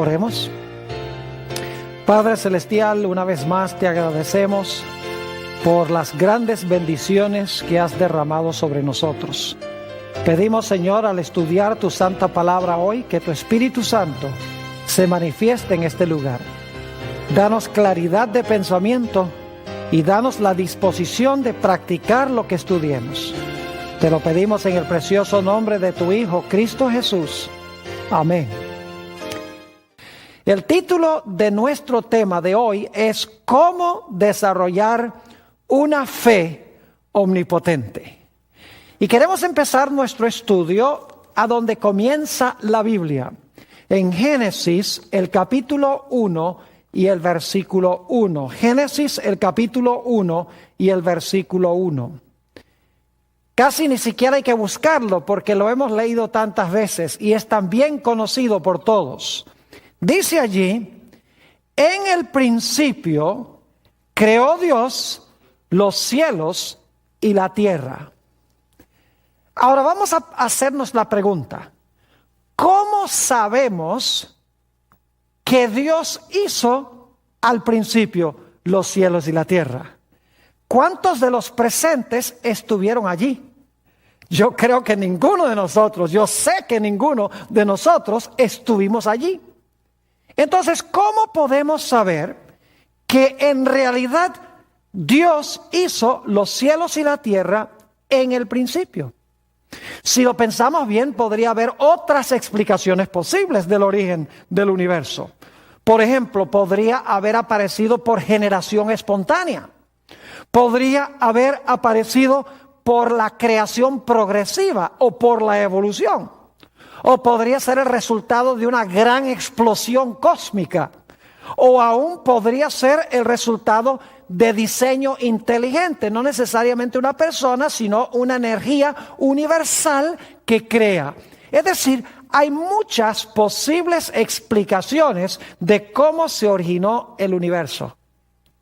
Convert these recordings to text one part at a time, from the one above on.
Oremos. Padre Celestial, una vez más te agradecemos por las grandes bendiciones que has derramado sobre nosotros. Pedimos, Señor, al estudiar tu santa palabra hoy, que tu Espíritu Santo se manifieste en este lugar. Danos claridad de pensamiento y danos la disposición de practicar lo que estudiemos. Te lo pedimos en el precioso nombre de tu Hijo, Cristo Jesús. Amén. El título de nuestro tema de hoy es ¿Cómo desarrollar una fe omnipotente? Y queremos empezar nuestro estudio a donde comienza la Biblia, en Génesis, el capítulo 1 y el versículo 1. Génesis, el capítulo 1 y el versículo 1. Casi ni siquiera hay que buscarlo porque lo hemos leído tantas veces y es tan bien conocido por todos. Dice allí, en el principio creó Dios los cielos y la tierra. Ahora vamos a hacernos la pregunta, ¿cómo sabemos que Dios hizo al principio los cielos y la tierra? ¿Cuántos de los presentes estuvieron allí? Yo creo que ninguno de nosotros, yo sé que ninguno de nosotros estuvimos allí. Entonces, ¿cómo podemos saber que en realidad Dios hizo los cielos y la tierra en el principio? Si lo pensamos bien, podría haber otras explicaciones posibles del origen del universo. Por ejemplo, podría haber aparecido por generación espontánea. Podría haber aparecido por la creación progresiva o por la evolución. O podría ser el resultado de una gran explosión cósmica. O aún podría ser el resultado de diseño inteligente. No necesariamente una persona, sino una energía universal que crea. Es decir, hay muchas posibles explicaciones de cómo se originó el universo.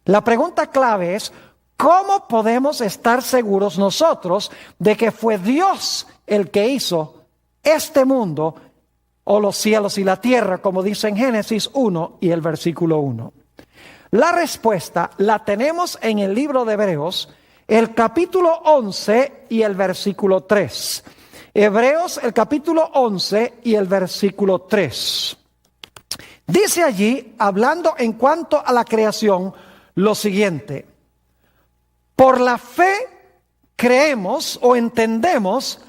La pregunta clave es, ¿cómo podemos estar seguros nosotros de que fue Dios el que hizo este mundo o los cielos y la tierra, como dice en Génesis 1 y el versículo 1? La respuesta la tenemos en el libro de Hebreos, el capítulo 11 y el versículo 3. Hebreos, el capítulo 11 y el versículo 3. Dice allí, hablando en cuanto a la creación, lo siguiente: por la fe creemos o entendemos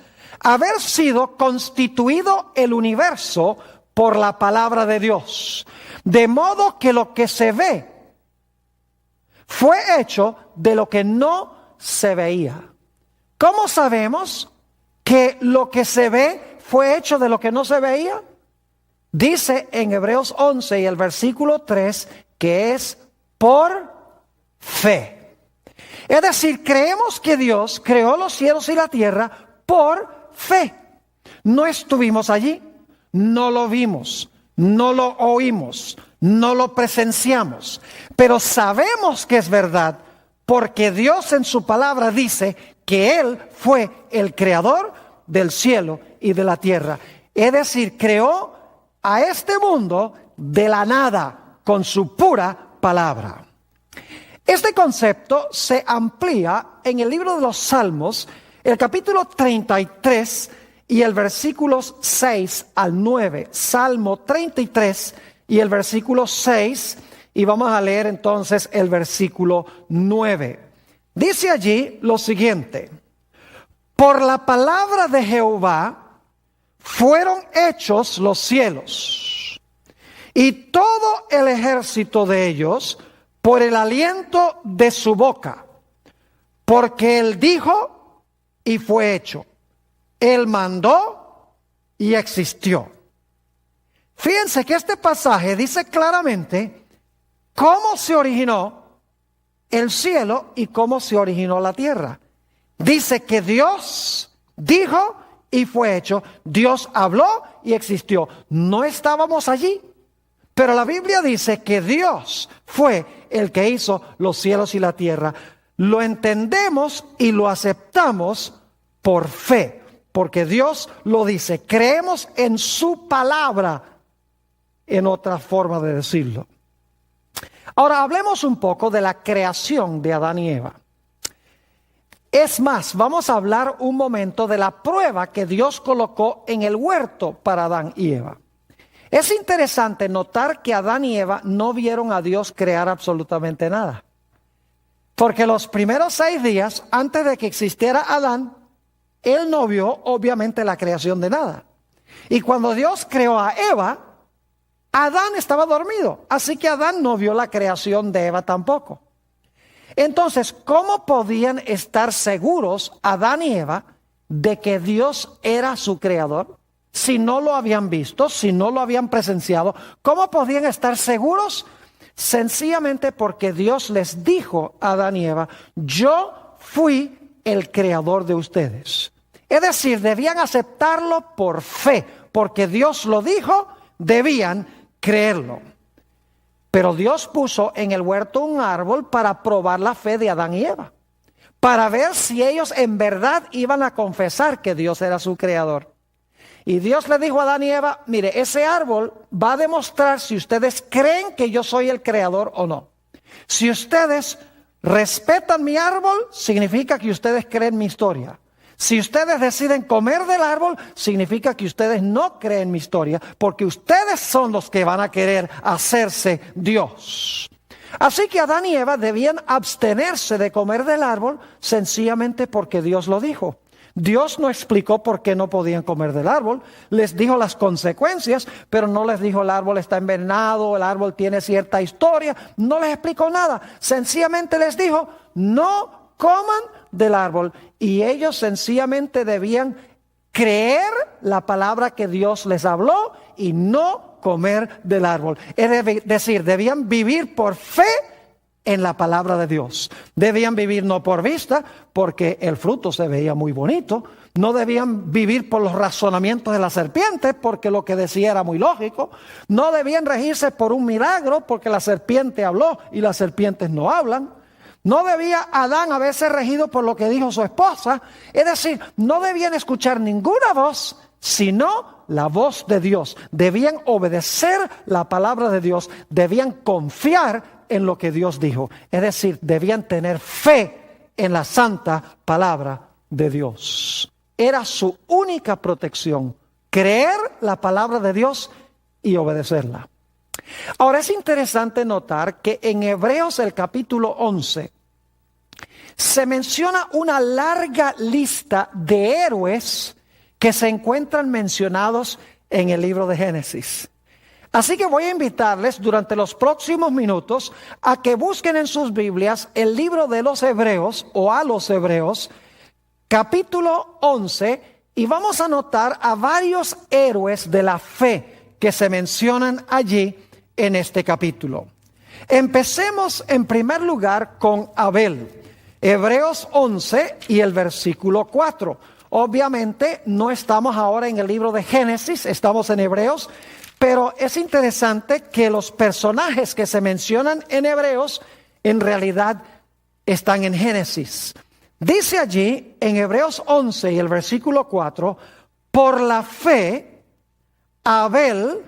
haber sido constituido el universo por la palabra de Dios, de modo que lo que se ve fue hecho de lo que no se veía. ¿Cómo sabemos que lo que se ve fue hecho de lo que no se veía? Dice en Hebreos 11 y el versículo 3 que es por fe. Es decir, creemos que Dios creó los cielos y la tierra por fe. No estuvimos allí, no lo vimos, no lo oímos, no lo presenciamos, pero sabemos que es verdad porque Dios en su palabra dice que Él fue el creador del cielo y de la tierra. Es decir, creó a este mundo de la nada con su pura palabra. Este concepto se amplía en el libro de los Salmos, el capítulo 33 y el versículos 6 al 9. Salmo 33 y el versículo 6. Y vamos a leer entonces el versículo 9. Dice allí lo siguiente: por la palabra de Jehová fueron hechos los cielos, y todo el ejército de ellos por el aliento de su boca. Porque Él dijo y fue hecho. Él mandó y existió. Fíjense que este pasaje dice claramente cómo se originó el cielo y cómo se originó la tierra. Dice que Dios dijo y fue hecho. Dios habló y existió. No estábamos allí, pero la Biblia dice que Dios fue el que hizo los cielos y la tierra. Lo entendemos y lo aceptamos por fe, porque Dios lo dice. Creemos en su palabra en otra forma de decirlo. Ahora hablemos un poco de la creación de Adán y Eva. Es más, vamos a hablar un momento de la prueba que Dios colocó en el huerto para Adán y Eva. Es interesante notar que Adán y Eva no vieron a Dios crear absolutamente nada. Porque los primeros 6 días, antes de que existiera Adán, él no vio obviamente la creación de nada. Y cuando Dios creó a Eva, Adán estaba dormido. Así que Adán no vio la creación de Eva tampoco. Entonces, ¿cómo podían estar seguros Adán y Eva de que Dios era su creador? Si no lo habían visto, si no lo habían presenciado, ¿cómo podían estar seguros? Sencillamente porque Dios les dijo a Adán y Eva, yo fui el creador de ustedes. Es decir, debían aceptarlo por fe, porque Dios lo dijo, debían creerlo. Pero Dios puso en el huerto un árbol para probar la fe de Adán y Eva, para ver si ellos en verdad iban a confesar que Dios era su creador. Y Dios le dijo a Adán y Eva, mire, ese árbol va a demostrar si ustedes creen que yo soy el creador o no. Si ustedes respetan mi árbol, significa que ustedes creen mi historia. Si ustedes deciden comer del árbol, significa que ustedes no creen mi historia, porque ustedes son los que van a querer hacerse Dios. Así que Adán y Eva debían abstenerse de comer del árbol sencillamente porque Dios lo dijo. Dios no explicó por qué no podían comer del árbol, les dijo las consecuencias, pero no les dijo el árbol está envenenado, el árbol tiene cierta historia, no les explicó nada, sencillamente les dijo no coman del árbol y ellos sencillamente debían creer la palabra que Dios les habló y no comer del árbol, es decir, debían vivir por fe en la palabra de Dios. Debían vivir no por vista, porque el fruto se veía muy bonito. No debían vivir por los razonamientos de la serpiente, porque lo que decía era muy lógico. No debían regirse por un milagro, porque la serpiente habló y las serpientes no hablan. No debía Adán haberse regido por lo que dijo su esposa. Es decir, no debían escuchar ninguna voz, sino la voz de Dios. Debían obedecer la palabra de Dios. Debían confiar en lo que Dios dijo. Es decir, debían tener fe en la santa palabra de Dios. Era su única protección, creer la palabra de Dios y obedecerla. Ahora es interesante notar que en Hebreos el capítulo 11 se menciona una larga lista de héroes que se encuentran mencionados en el libro de Génesis. Así que voy a invitarles durante los próximos minutos a que busquen en sus Biblias el libro de los Hebreos o a los Hebreos, capítulo 11, y vamos a notar a varios héroes de la fe que se mencionan allí en este capítulo. Empecemos en primer lugar con Abel, Hebreos 11 y el versículo 4. Obviamente no estamos ahora en el libro de Génesis, estamos en Hebreos. Pero es interesante que los personajes que se mencionan en Hebreos en realidad están en Génesis. Dice allí en Hebreos 11 y el versículo 4, por la fe Abel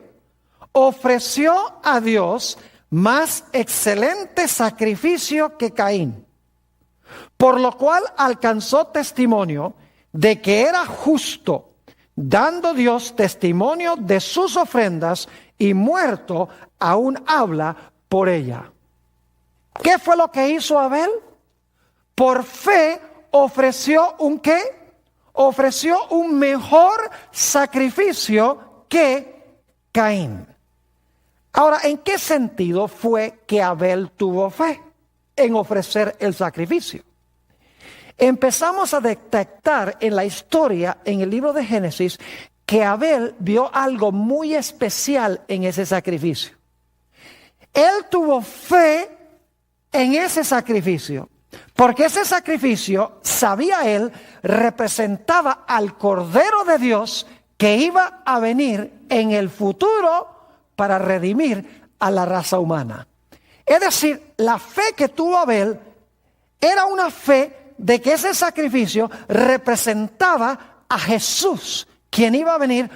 ofreció a Dios más excelente sacrificio que Caín, por lo cual alcanzó testimonio de que era justo, dando Dios testimonio de sus ofrendas y muerto aún habla por ella. ¿Qué fue lo que hizo Abel? Por fe ofreció ¿un qué? Ofreció un mejor sacrificio que Caín. Ahora, ¿en qué sentido fue que Abel tuvo fe en ofrecer el sacrificio? Empezamos a detectar en la historia, en el libro de Génesis, que Abel vio algo muy especial en ese sacrificio. Él tuvo fe en ese sacrificio, porque ese sacrificio, sabía él, representaba al Cordero de Dios que iba a venir en el futuro para redimir a la raza humana. Es decir, la fe que tuvo Abel era una fe de que ese sacrificio representaba a Jesús, quien iba a venir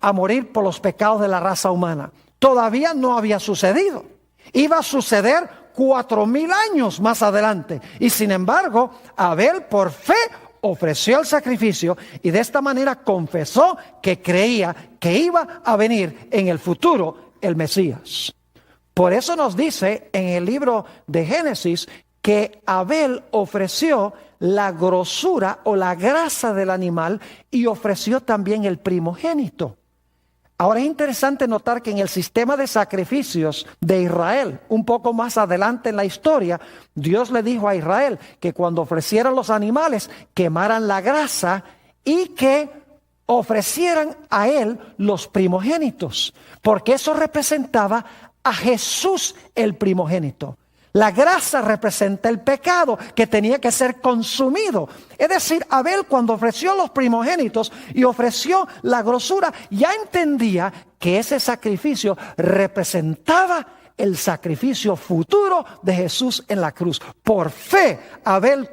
a morir por los pecados de la raza humana. todavía no había sucedido. Iba a suceder 4000 años más adelante. Y sin embargo, Abel por fe ofreció el sacrificio y de esta manera confesó que creía que iba a venir en el futuro el Mesías. Por eso nos dice en el libro de Génesis que Abel ofreció la grosura o la grasa del animal y ofreció también el primogénito. Ahora es interesante notar que en el sistema de sacrificios de Israel, un poco más adelante en la historia, Dios le dijo a Israel que cuando ofrecieran los animales, quemaran la grasa y que ofrecieran a él los primogénitos, porque eso representaba a Jesús el primogénito. La grasa representa el pecado que tenía que ser consumido. Es decir, Abel cuando ofreció los primogénitos y ofreció la grosura, ya entendía que ese sacrificio representaba el sacrificio futuro de Jesús en la cruz. Por fe, Abel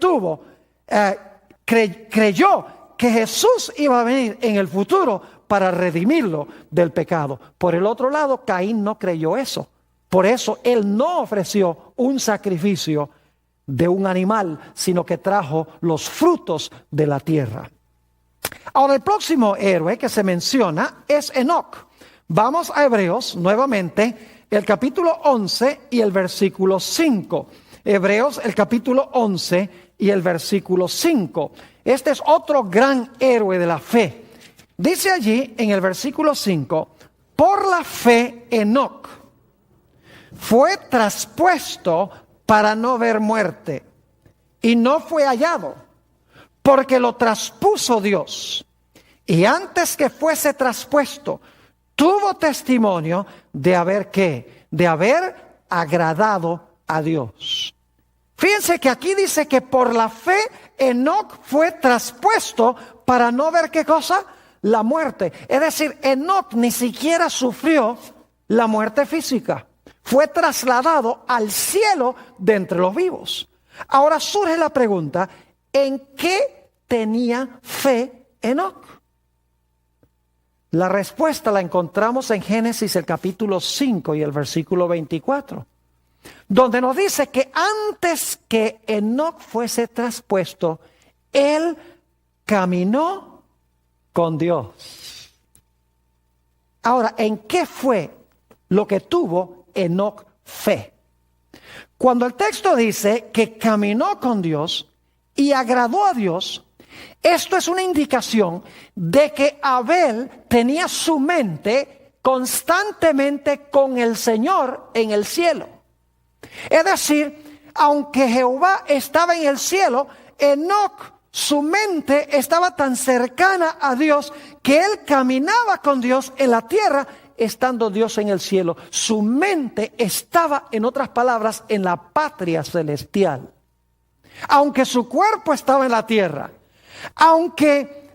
creyó que Jesús iba a venir en el futuro para redimirlo del pecado. Por el otro lado, Caín no creyó eso. Por eso él no ofreció un sacrificio de un animal, sino que trajo los frutos de la tierra. Ahora, el próximo héroe que se menciona es Enoc. Vamos a Hebreos nuevamente, el capítulo 11 y el versículo 5. Hebreos, el capítulo 11 y el versículo 5. Este es otro gran héroe de la fe. Dice allí en el versículo 5, por la fe Enoc fue traspuesto para no ver muerte, y no fue hallado, porque lo traspuso Dios. Y antes que fuese traspuesto, tuvo testimonio de haber ¿qué? De haber agradado a Dios. Fíjense que aquí dice que por la fe Enoc fue traspuesto para no ver ¿qué cosa? La muerte. Es decir, Enoc ni siquiera sufrió la muerte física. Fue trasladado al cielo de entre los vivos. Ahora surge la pregunta, ¿en qué tenía fe Enoc? La respuesta la encontramos en Génesis el capítulo 5 y el versículo 24, donde nos dice que antes que Enoc fuese traspuesto, él caminó con Dios. Ahora, ¿en qué fue lo que tuvo Enoc fe? Cuando el texto dice que caminó con Dios y agradó a Dios, esto es una indicación de que Abel tenía su mente constantemente con el Señor en el cielo. Es decir, aunque Jehová estaba en el cielo, Enoc, su mente estaba tan cercana a Dios que él caminaba con Dios en la tierra, estando Dios en el cielo. Su mente estaba, en otras palabras, en la patria celestial. Aunque su cuerpo estaba en la tierra, aunque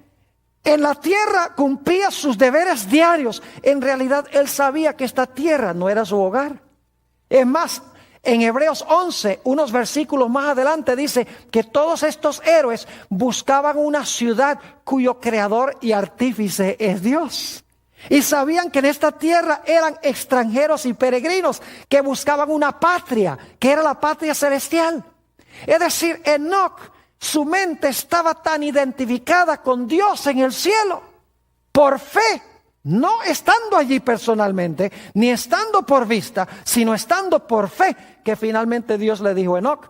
en la tierra cumplía sus deberes diarios, en realidad él sabía que esta tierra no era su hogar. Es más, en Hebreos 11, unos versículos más adelante, dice que todos estos héroes buscaban una ciudad cuyo creador y artífice es Dios. Y sabían que en esta tierra eran extranjeros y peregrinos que buscaban una patria, que era la patria celestial. Es decir, Enoc, su mente estaba tan identificada con Dios en el cielo, por fe, no estando allí personalmente, ni estando por vista, sino estando por fe, que finalmente Dios le dijo a Enoc,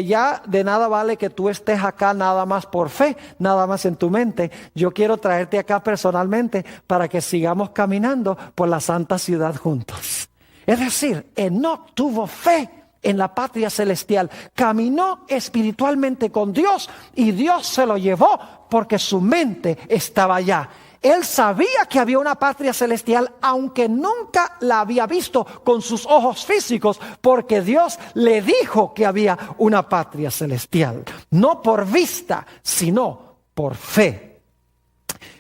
ya de nada vale que tú estés acá nada más por fe, nada más en tu mente. Yo quiero traerte acá personalmente para que sigamos caminando por la santa ciudad juntos. Es decir, Enoc tuvo fe en la patria celestial, caminó espiritualmente con Dios y Dios se lo llevó porque su mente estaba allá. Él sabía que había una patria celestial, aunque nunca la había visto con sus ojos físicos, porque Dios le dijo que había una patria celestial. No por vista, sino por fe.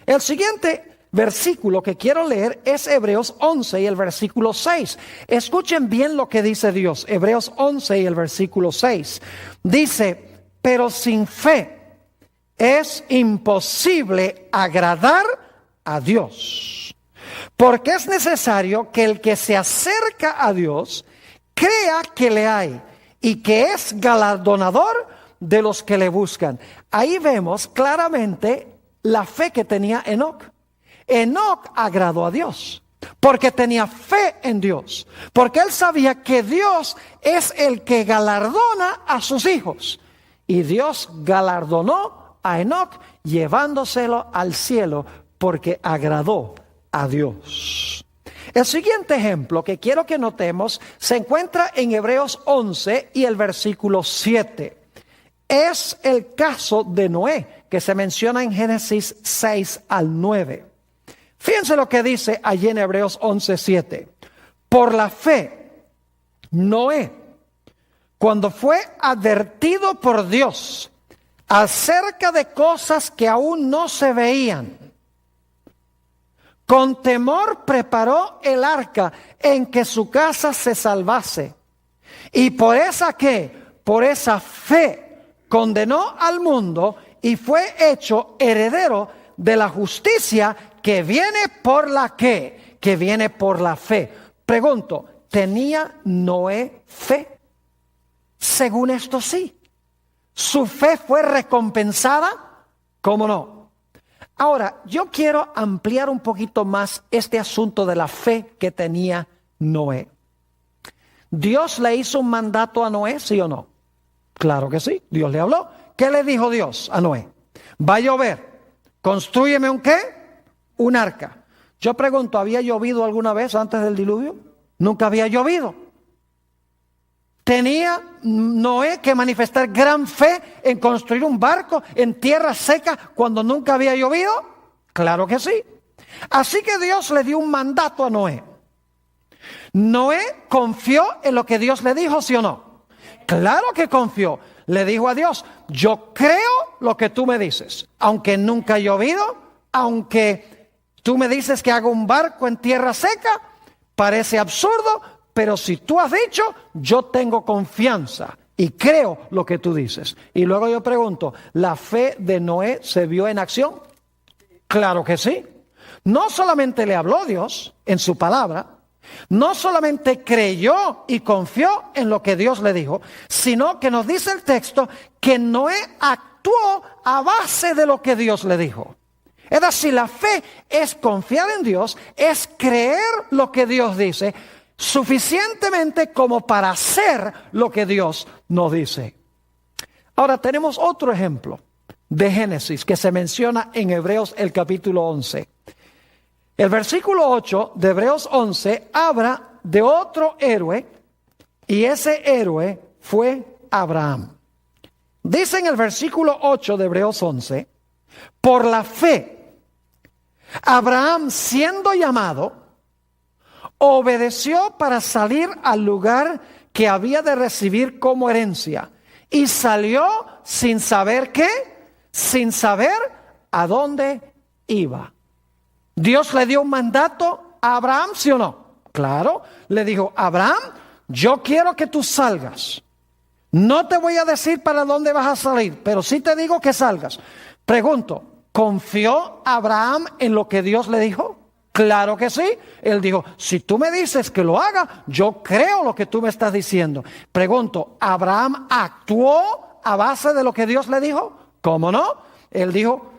El siguiente versículo que quiero leer es Hebreos 11 y el versículo 6. Escuchen bien lo que dice Dios. Hebreos 11 y el versículo 6. Dice, pero sin fe es imposible agradar a Dios, Porque es necesario que el que se acerca a Dios crea que le hay y que es galardonador de los que le buscan. Ahí vemos claramente la fe que tenía Enoc. Enoc agradó a Dios porque tenía fe en Dios, porque él sabía que Dios es el que galardona a sus hijos. Y Dios galardonó a Enoc llevándoselo al cielo porque agradó a Dios. El siguiente ejemplo que quiero que notemos se encuentra en Hebreos 11 y el versículo 7. Es el caso de Noé, que se menciona en Génesis 6 al 9. Fíjense lo que dice allí en Hebreos 11, 7. Por la fe, Noé, cuando fue advertido por Dios acerca de cosas que aún no se veían, con temor preparó el arca en que su casa se salvase. Y por esa fe condenó al mundo y fue hecho heredero de la justicia que viene por la ¿qué? Que viene por la fe. Pregunto, ¿tenía Noé fe? Según esto sí. ¿Su fe fue recompensada? ¿Cómo no? Ahora, yo quiero ampliar un poquito más este asunto de la fe que tenía Noé. ¿Dios le hizo un mandato a Noé, sí o no? Claro que sí, Dios le habló. ¿Qué le dijo Dios a Noé? Va a llover, constrúyeme un ¿qué? Un arca. Yo pregunto, ¿había llovido alguna vez antes del diluvio? Nunca había llovido. ¿Tenía Noé que manifestar gran fe en construir un barco en tierra seca cuando nunca había llovido? Claro que sí. Así que Dios le dio un mandato a Noé. Noé confió en lo que Dios le dijo, ¿sí o no? Claro que confió. Le dijo a Dios, yo creo lo que tú me dices. Aunque nunca ha llovido, aunque tú me dices que haga un barco en tierra seca, parece absurdo, pero si tú has dicho, yo tengo confianza y creo lo que tú dices. Y luego yo pregunto, ¿la fe de Noé se vio en acción? Claro que sí. No solamente le habló Dios en su palabra, no solamente creyó y confió en lo que Dios le dijo, sino que nos dice el texto que Noé actuó a base de lo que Dios le dijo. Es decir, la fe es confiar en Dios, es creer lo que Dios dice, suficientemente como para hacer lo que Dios nos dice. Ahora tenemos otro ejemplo de Génesis que se menciona en Hebreos el capítulo 11. El versículo 8 de Hebreos 11 habla de otro héroe y ese héroe fue Abraham. Dice en el versículo 8 de Hebreos 11, por la fe, Abraham siendo llamado, obedeció para salir al lugar que había de recibir como herencia. Y salió sin saber qué, sin saber a dónde iba. Dios le dio un mandato a Abraham, ¿sí o no? Claro, le dijo, Abraham, yo quiero que tú salgas. No te voy a decir para dónde vas a salir, pero sí te digo que salgas. Pregunto, ¿confió Abraham en lo que Dios le dijo? Claro que sí. Él dijo, si tú me dices que lo haga, yo creo lo que tú me estás diciendo. Pregunto, ¿Abraham actuó a base de lo que Dios le dijo? ¿Cómo no? Él dijo,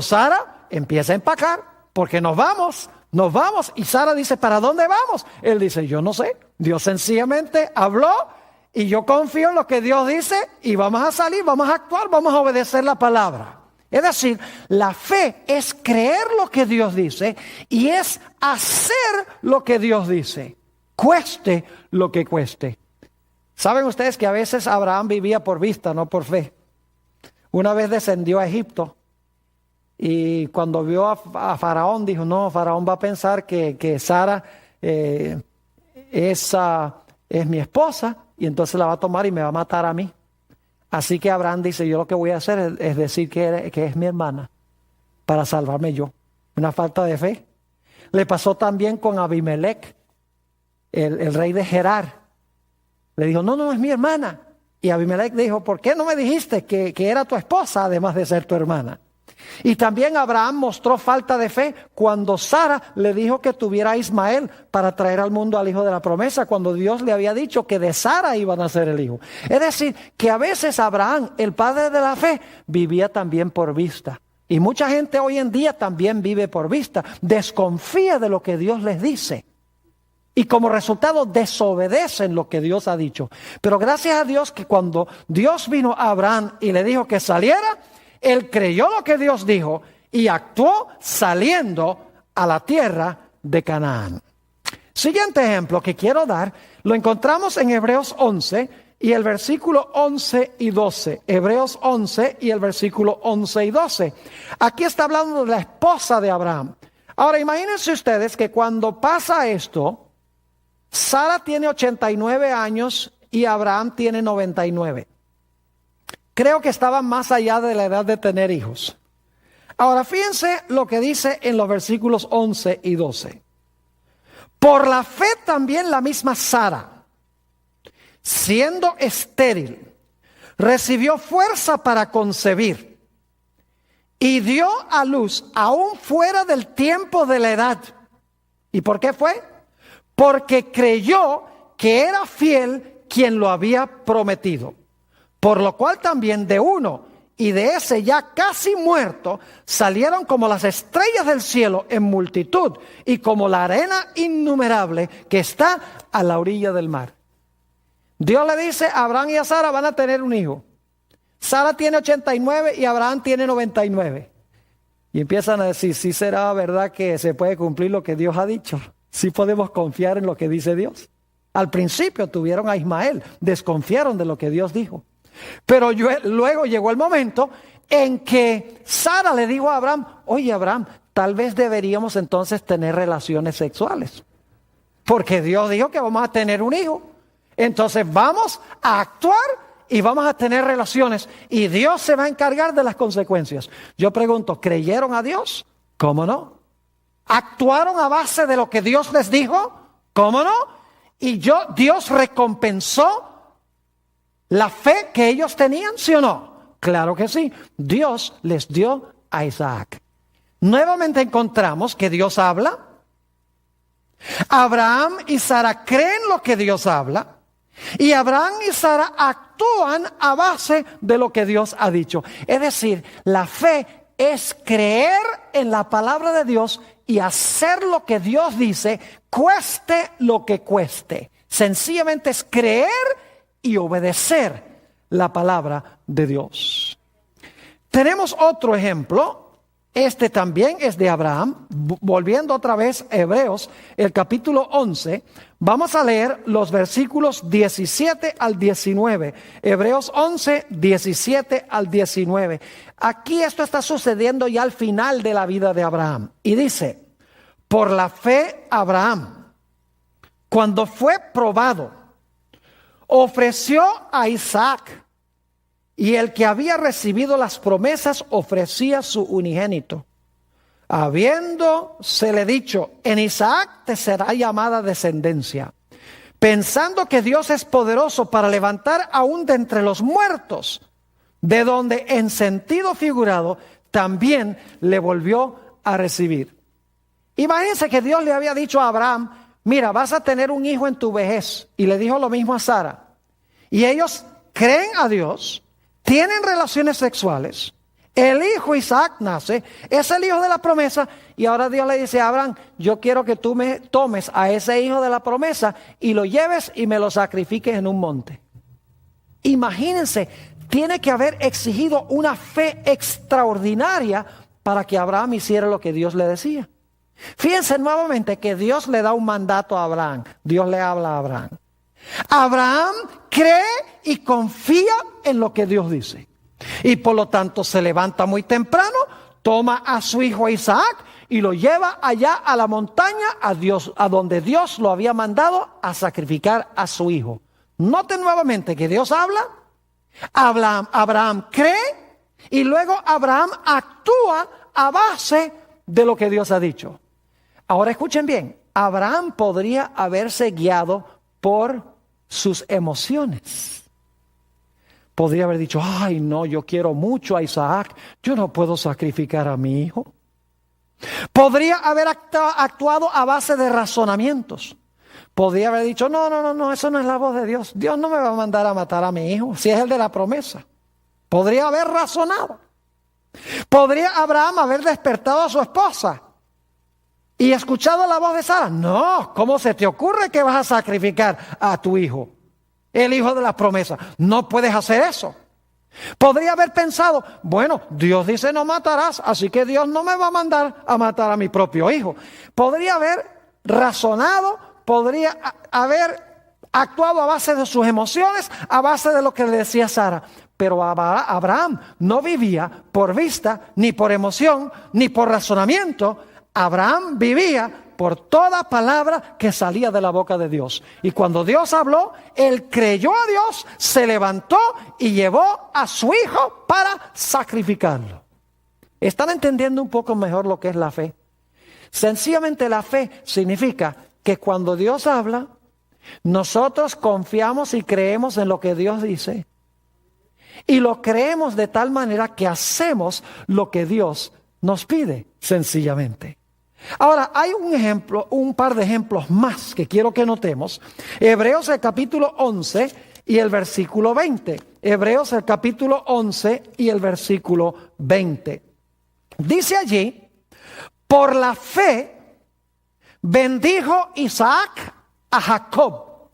Sara, empieza a empacar, porque nos vamos. Y Sara dice, ¿para dónde vamos? Él dice, yo no sé. Dios sencillamente habló y yo confío en lo que Dios dice y vamos a salir, vamos a actuar, vamos a obedecer la palabra. Es decir, la fe es creer lo que Dios dice y es hacer lo que Dios dice, cueste lo que cueste. ¿Saben ustedes que a veces Abraham vivía por vista, no por fe? Una vez descendió a Egipto y cuando vio a Faraón dijo, no, Faraón va a pensar que Sara es mi esposa y entonces la va a tomar y me va a matar a mí. Así que Abraham dice, yo lo que voy a hacer es decir que es mi hermana para salvarme yo. Una falta de fe. Le pasó también con Abimelech, el rey de Gerar. Le dijo, no, es mi hermana. Y Abimelech dijo, ¿por qué no me dijiste que era tu esposa además de ser tu hermana? Y también Abraham mostró falta de fe cuando Sara le dijo que tuviera a Ismael para traer al mundo al hijo de la promesa, cuando Dios le había dicho que de Sara iba a nacer el hijo. Es decir, que a veces Abraham, el padre de la fe, vivía también por vista. Y mucha gente hoy en día también vive por vista, desconfía de lo que Dios les dice. Y como resultado desobedecen lo que Dios ha dicho. Pero gracias a Dios que cuando Dios vino a Abraham y le dijo que saliera, él creyó lo que Dios dijo y actuó saliendo a la tierra de Canaán. Siguiente ejemplo que quiero dar, lo encontramos en Hebreos 11 y el versículo 11 y 12. Hebreos 11 y el versículo 11 y 12. Aquí está hablando de la esposa de Abraham. Ahora imagínense ustedes que cuando pasa esto, Sara tiene 89 años y Abraham tiene 99. Creo que estaban más allá de la edad de tener hijos. Ahora fíjense lo que dice en los versículos 11 y 12. Por la fe también la misma Sara, siendo estéril, recibió fuerza para concebir y dio a luz aún fuera del tiempo de la edad. ¿Y por qué fue? Porque creyó que era fiel quien lo había prometido. Por lo cual también de uno y de ese ya casi muerto salieron como las estrellas del cielo en multitud y como la arena innumerable que está a la orilla del mar. Dios le dice a Abraham y a Sara van a tener un hijo. Sara tiene 89 y Abraham tiene 99. Y empiezan a decir, ¿sí será verdad que se puede cumplir lo que Dios ha dicho? ¿Sí podemos confiar en lo que dice Dios? Al principio tuvieron a Ismael, desconfiaron de lo que Dios dijo. Pero luego llegó el momento en que Sara le dijo a Abraham, oye Abraham, tal vez deberíamos entonces tener relaciones sexuales. Porque Dios dijo que vamos a tener un hijo. Entonces vamos a actuar y vamos a tener relaciones. Y Dios se va a encargar de las consecuencias. Yo pregunto, ¿creyeron a Dios? ¿Cómo no? ¿Actuaron a base de lo que Dios les dijo? ¿Cómo no? Y Dios recompensó la fe que ellos tenían, ¿sí o no? Claro que sí. Dios les dio a Isaac. Nuevamente encontramos que Dios habla. Abraham y Sara creen lo que Dios habla. Y Abraham y Sara actúan a base de lo que Dios ha dicho. Es decir, la fe es creer en la palabra de Dios y hacer lo que Dios dice, cueste lo que cueste. Sencillamente es creer y obedecer la palabra de Dios. Tenemos otro ejemplo. Este también es de Abraham. Volviendo otra vez a Hebreos, el capítulo 11. Vamos a leer los versículos 17 al 19. Hebreos 11, 17 al 19. Aquí esto está sucediendo ya al final de la vida de Abraham. Y dice, por la fe Abraham, cuando fue probado, ofreció a Isaac, y el que había recibido las promesas ofrecía su unigénito, habiéndosele dicho, en Isaac te será llamada descendencia, pensando que Dios es poderoso para levantar aún de entre los muertos, de donde en sentido figurado también le volvió a recibir. Imagínense que Dios le había dicho a Abraham, mira, vas a tener un hijo en tu vejez, y le dijo lo mismo a Sara. Y ellos creen a Dios, tienen relaciones sexuales, el hijo Isaac nace, es el hijo de la promesa, y ahora Dios le dice a Abraham, yo quiero que tú me tomes a ese hijo de la promesa y lo lleves y me lo sacrifiques en un monte. Imagínense, tiene que haber exigido una fe extraordinaria para que Abraham hiciera lo que Dios le decía. Fíjense nuevamente que Dios le da un mandato a Abraham, Dios le habla a Abraham. Abraham cree y confía en lo que Dios dice. Y por lo tanto se levanta muy temprano, toma a su hijo Isaac y lo lleva allá a la montaña, a donde Dios lo había mandado a sacrificar a su hijo. Noten nuevamente que Dios habla, Abraham cree y luego Abraham actúa a base de lo que Dios ha dicho. Ahora escuchen bien, Abraham podría haberse guiado por sus emociones. Podría haber dicho, ay no, yo quiero mucho a Isaac, yo no puedo sacrificar a mi hijo. Podría haber actuado a base de razonamientos. Podría haber dicho, no, eso no es la voz de Dios. Dios no me va a mandar a matar a mi hijo, si es el de la promesa. Podría haber razonado. Podría Abraham haber despertado a su esposa y escuchado la voz de Sara. No, ¿cómo se te ocurre que vas a sacrificar a tu hijo? El hijo de la promesa. No puedes hacer eso. Podría haber pensado, bueno, Dios dice no matarás, así que Dios no me va a mandar a matar a mi propio hijo. Podría haber razonado, podría haber actuado a base de sus emociones, a base de lo que le decía Sara. Pero Abraham no vivía por vista, ni por emoción, ni por razonamiento. Abraham vivía por toda palabra que salía de la boca de Dios. Y cuando Dios habló, él creyó a Dios, se levantó y llevó a su hijo para sacrificarlo. ¿Están entendiendo un poco mejor lo que es la fe? Sencillamente la fe significa que cuando Dios habla, nosotros confiamos y creemos en lo que Dios dice. Y lo creemos de tal manera que hacemos lo que Dios nos pide, sencillamente. Ahora, hay un par de ejemplos más que quiero que notemos. Hebreos el capítulo 11 y el versículo 20. Hebreos el capítulo 11 y el versículo 20. Dice allí, por la fe bendijo Isaac a Jacob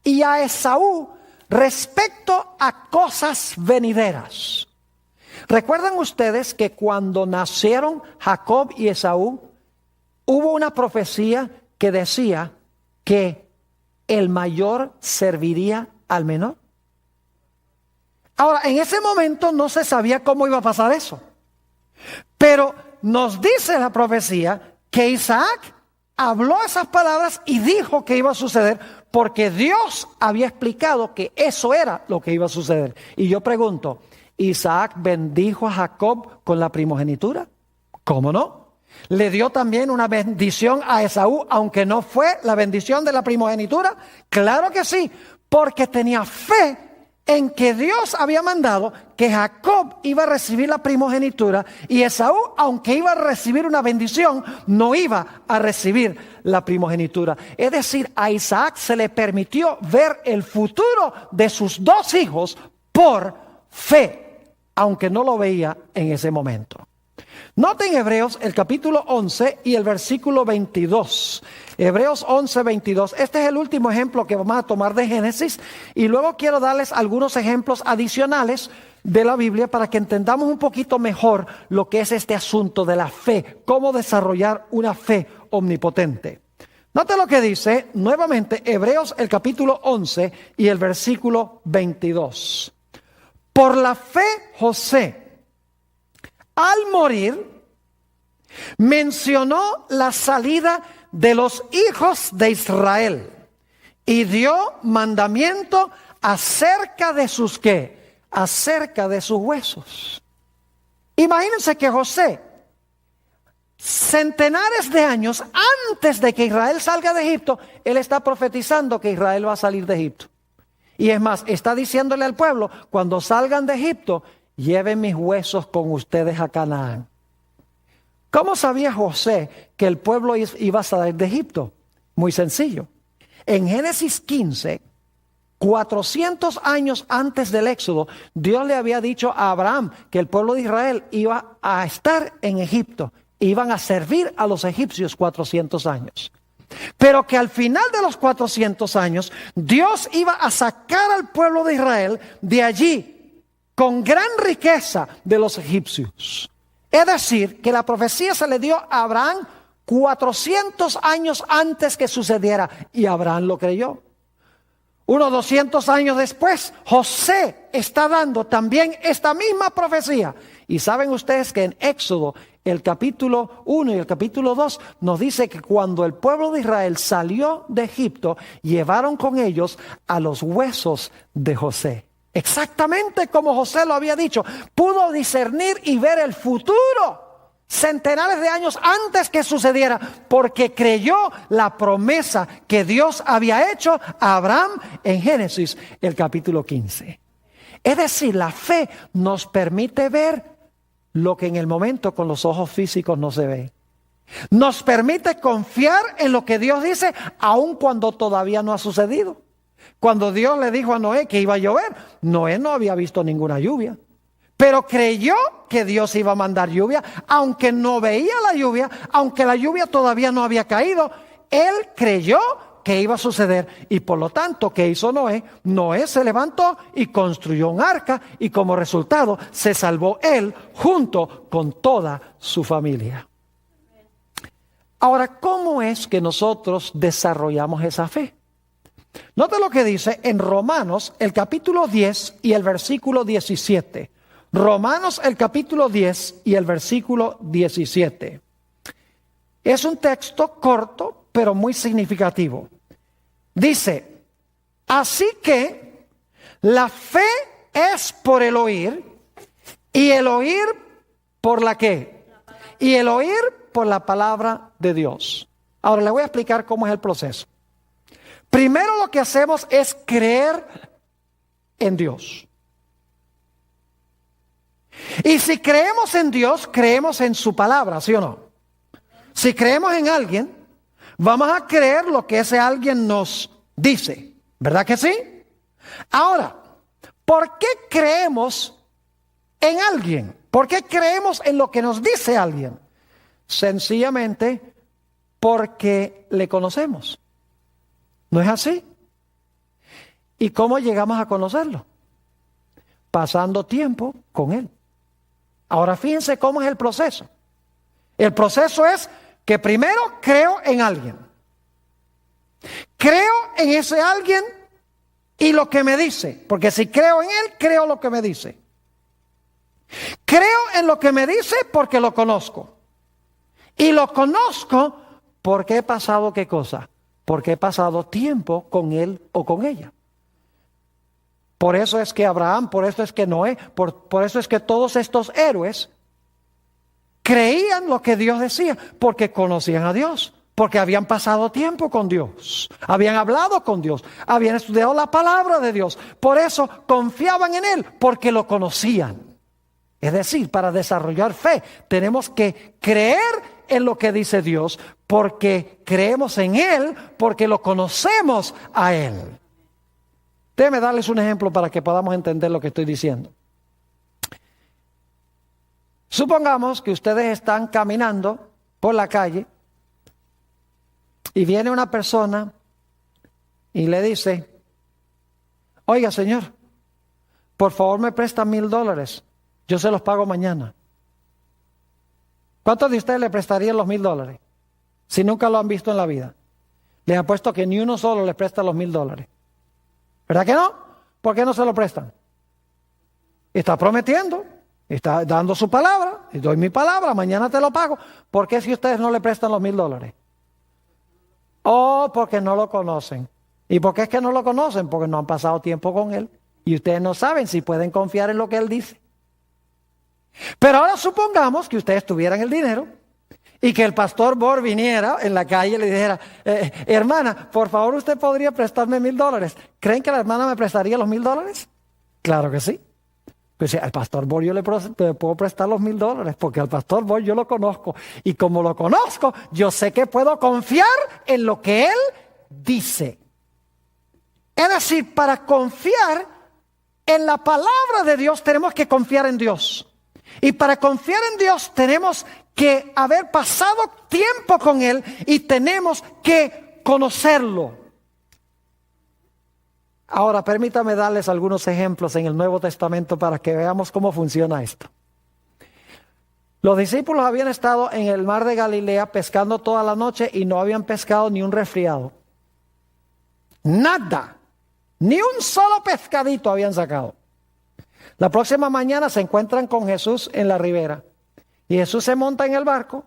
y a Esaú respecto a cosas venideras. ¿Recuerdan ustedes que cuando nacieron Jacob y Esaú, hubo una profecía que decía que el mayor serviría al menor? Ahora, en ese momento no se sabía cómo iba a pasar eso. Pero nos dice la profecía que Isaac habló esas palabras y dijo que iba a suceder porque Dios había explicado que eso era lo que iba a suceder. Y yo pregunto, ¿Isaac bendijo a Jacob con la primogenitura? ¿Cómo no? ¿Le dio también una bendición a Esaú, aunque no fue la bendición de la primogenitura? Claro que sí, porque tenía fe en que Dios había mandado que Jacob iba a recibir la primogenitura y Esaú, aunque iba a recibir una bendición, no iba a recibir la primogenitura. Es decir, a Isaac se le permitió ver el futuro de sus dos hijos por fe, aunque no lo veía en ese momento. Noten Hebreos el capítulo 11 y el versículo 22. Hebreos 11, 22. Este es el último ejemplo que vamos a tomar de Génesis. Y luego quiero darles algunos ejemplos adicionales de la Biblia para que entendamos un poquito mejor lo que es este asunto de la fe. Cómo desarrollar una fe omnipotente. Noten lo que dice nuevamente Hebreos el capítulo 11 y el versículo 22. Por la fe José, al morir, mencionó la salida de los hijos de Israel y dio mandamiento acerca de sus ¿qué? Acerca de sus huesos. Imagínense que José, centenares de años antes de que Israel salga de Egipto, él está profetizando que Israel va a salir de Egipto. Y es más, está diciéndole al pueblo, cuando salgan de Egipto, lleven mis huesos con ustedes a Canaán. ¿Cómo sabía José que el pueblo iba a salir de Egipto? Muy sencillo. En Génesis 15, 400 años antes del Éxodo, Dios le había dicho a Abraham que el pueblo de Israel iba a estar en Egipto. Iban a servir a los egipcios 400 años. Pero que al final de los 400 años, Dios iba a sacar al pueblo de Israel de allí con gran riqueza de los egipcios. Es decir, que la profecía se le dio a Abraham 400 años antes que sucediera. Y Abraham lo creyó. Unos 200 años después, José está dando también esta misma profecía. Y saben ustedes que en Éxodo, el capítulo 1 y el capítulo 2, nos dice que cuando el pueblo de Israel salió de Egipto, llevaron con ellos a los huesos de José. Exactamente como José lo había dicho. Pudo discernir y ver el futuro centenares de años antes que sucediera, porque creyó la promesa que Dios había hecho a Abraham en Génesis, el capítulo 15. Es decir, la fe nos permite ver lo que en el momento con los ojos físicos no se ve. Nos permite confiar en lo que Dios dice, aun cuando todavía no ha sucedido. Cuando Dios le dijo a Noé que iba a llover, Noé no había visto ninguna lluvia. Pero creyó que Dios iba a mandar lluvia, aunque no veía la lluvia, aunque la lluvia todavía no había caído. Él creyó que iba a suceder y por lo tanto, ¿qué hizo Noé? Noé se levantó y construyó un arca y como resultado se salvó él junto con toda su familia. Ahora, ¿cómo es que nosotros desarrollamos esa fe? Note lo que dice en Romanos el capítulo 10 y el versículo 17. Romanos el capítulo 10 y el versículo 17. Es un texto corto, pero muy significativo. Dice, así que la fe es por el oír, y el oír por la ¿qué? Y el oír por la palabra de Dios. Ahora le voy a explicar cómo es el proceso. Primero lo que hacemos es creer en Dios. Y si creemos en Dios, creemos en su palabra, ¿sí o no? Si creemos en alguien, vamos a creer lo que ese alguien nos dice, ¿verdad que sí? Ahora, ¿por qué creemos en alguien? ¿Por qué creemos en lo que nos dice alguien? Sencillamente porque le conocemos. ¿No es así? ¿Y cómo llegamos a conocerlo? Pasando tiempo con él. Ahora fíjense cómo es el proceso. El proceso es que primero creo en alguien. Creo en ese alguien y lo que me dice. Porque si creo en él, creo lo que me dice. Creo en lo que me dice porque lo conozco. Y lo conozco porque he pasado ¿qué cosa? Porque he pasado tiempo con él o con ella. Por eso es que Abraham, por eso es que Noé, por eso es que todos estos héroes creían lo que Dios decía, porque conocían a Dios, porque habían pasado tiempo con Dios, habían hablado con Dios, habían estudiado la palabra de Dios. Por eso confiaban en él, porque lo conocían. Es decir, para desarrollar fe tenemos que creer en lo que dice Dios, porque creemos en él, porque lo conocemos a él. Déjenme darles un ejemplo para que podamos entender lo que estoy diciendo. Supongamos que ustedes están caminando por la calle y viene una persona y le dice, oiga señor, por favor me presta $1,000, yo se los pago mañana. ¿Cuántos de ustedes le prestarían los $1,000 si nunca lo han visto en la vida? Les apuesto que ni uno solo le presta los $1,000. ¿Verdad que no? ¿Por qué no se lo prestan? Está prometiendo, está dando su palabra, y doy mi palabra, mañana te lo pago. ¿Por qué si ustedes no le prestan los $1,000? Oh, porque no lo conocen. ¿Y por qué es que no lo conocen? Porque no han pasado tiempo con él. Y ustedes no saben si pueden confiar en lo que él dice. Pero ahora supongamos que ustedes tuvieran el dinero y que el pastor Bor viniera en la calle y le dijera, hermana, por favor usted podría prestarme $1,000. ¿Creen que la hermana me prestaría los $1,000? Claro que sí. Pues al pastor Bor yo le puedo prestar los $1,000 porque al pastor Bor yo lo conozco. Y como lo conozco, yo sé que puedo confiar en lo que él dice. Es decir, para confiar en la palabra de Dios tenemos que confiar en Dios. Y para confiar en Dios tenemos que haber pasado tiempo con él y tenemos que conocerlo. Ahora, permítame darles algunos ejemplos en el Nuevo Testamento para que veamos cómo funciona esto. Los discípulos habían estado en el mar de Galilea pescando toda la noche y no habían pescado ni un resfriado. Nada. Ni un solo pescadito habían sacado. La próxima mañana se encuentran con Jesús en la ribera. Y Jesús se monta en el barco